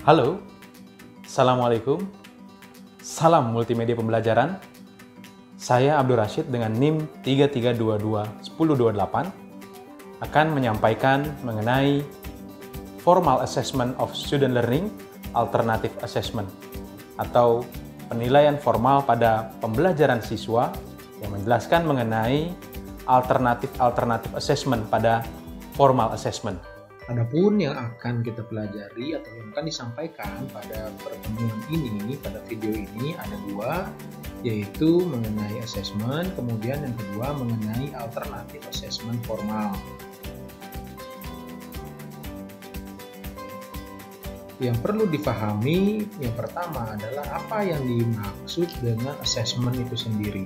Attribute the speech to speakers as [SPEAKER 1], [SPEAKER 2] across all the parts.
[SPEAKER 1] Halo, Assalamualaikum, salam multimedia pembelajaran. Saya Abdul Rashid dengan NIM 33221028 akan menyampaikan mengenai Formal Assessment of Student Learning Alternative Assessment atau penilaian formal pada pembelajaran siswa yang menjelaskan mengenai alternatif assessment pada formal assessment.
[SPEAKER 2] Adapun yang akan kita pelajari atau yang akan disampaikan pada pertemuan ini, pada video ini ada dua, yaitu mengenai assessment, kemudian yang kedua mengenai alternatif assessment formal. Yang perlu dipahami, yang pertama adalah apa yang dimaksud dengan assessment itu sendiri.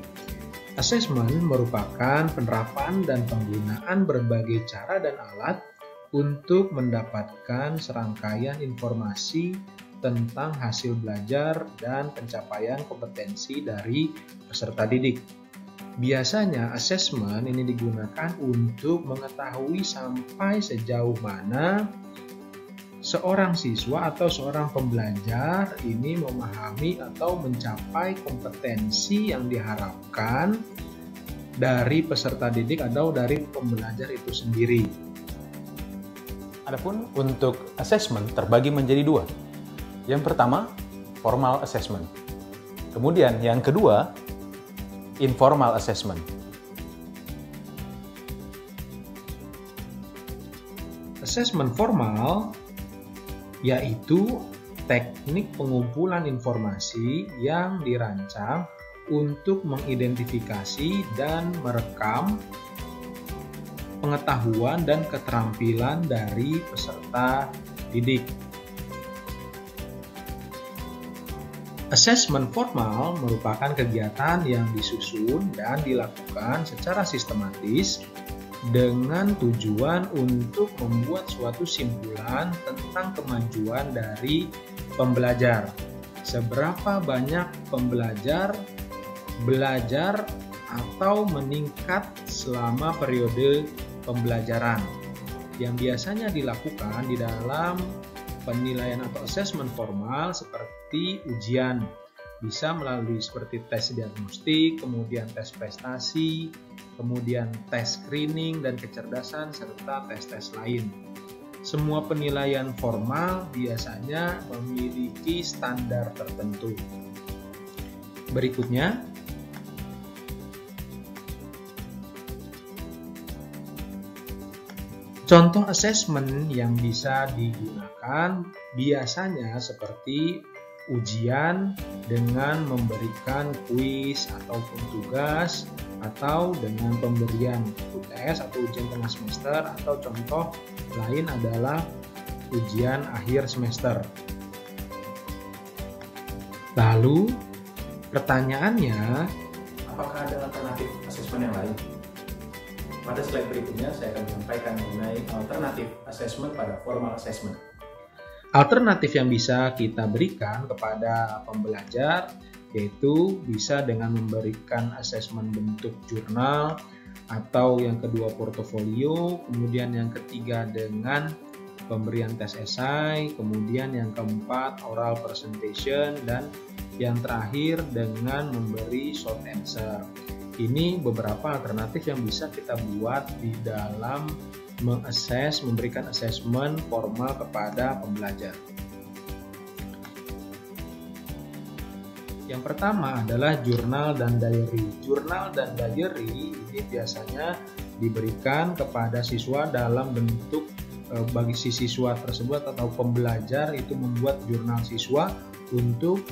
[SPEAKER 2] Assessment merupakan penerapan dan penggunaan berbagai cara dan alat untuk mendapatkan serangkaian informasi tentang hasil belajar dan pencapaian kompetensi dari peserta didik. Biasanya assessment ini digunakan untuk mengetahui sampai sejauh mana seorang siswa atau seorang pembelajar ini memahami atau mencapai kompetensi yang diharapkan dari peserta didik atau dari pembelajar itu sendiri.
[SPEAKER 1] Adapun untuk assessment terbagi menjadi dua. Yang pertama, formal assessment. Kemudian yang kedua, informal assessment.
[SPEAKER 2] Assessment formal yaitu teknik pengumpulan informasi yang dirancang untuk mengidentifikasi dan merekam pengetahuan dan keterampilan dari peserta didik. Assessment formal merupakan kegiatan yang disusun dan dilakukan secara sistematis dengan tujuan untuk membuat suatu simpulan tentang kemajuan dari pembelajar. Seberapa banyak pembelajar belajar atau meningkat selama periode pembelajaran yang biasanya dilakukan di dalam penilaian atau assessment formal seperti ujian, bisa melalui seperti tes diagnostik, kemudian tes prestasi, kemudian tes screening dan kecerdasan, serta tes-tes lain. Semua penilaian formal biasanya memiliki standar tertentu. Berikutnya, contoh assessment yang bisa digunakan biasanya seperti ujian dengan memberikan kuis ataupun tugas, atau dengan pemberian UTS atau ujian tengah semester, atau contoh lain adalah ujian akhir semester. Lalu pertanyaannya, apakah ada alternatif assessment yang lain? Pada slide berikutnya saya akan menyampaikan mengenai alternatif assessment pada formal assessment. Alternatif yang bisa kita berikan kepada pembelajar yaitu bisa dengan memberikan assessment bentuk jurnal, atau yang kedua portofolio, kemudian yang ketiga dengan pemberian tes esai, kemudian yang keempat oral presentation, dan yang terakhir dengan memberi short answer. Ini beberapa alternatif yang bisa kita buat di dalam memberikan assessment formal kepada pembelajar. Yang pertama adalah jurnal dan diary. Jurnal dan diary ini biasanya diberikan kepada siswa dalam bentuk bagi si siswa tersebut atau pembelajar itu membuat jurnal siswa untuk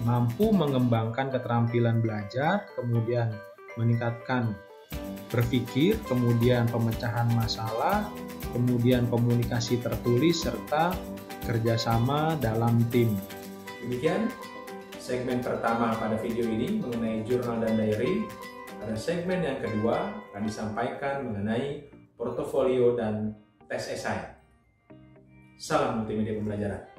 [SPEAKER 2] mampu mengembangkan keterampilan belajar, kemudian meningkatkan berpikir, kemudian pemecahan masalah, kemudian komunikasi tertulis, serta kerjasama dalam tim. Demikian segmen pertama pada video ini mengenai jurnal dan diary. Pada segmen yang kedua akan disampaikan mengenai portofolio dan tes esai. Salam multimedia pembelajaran.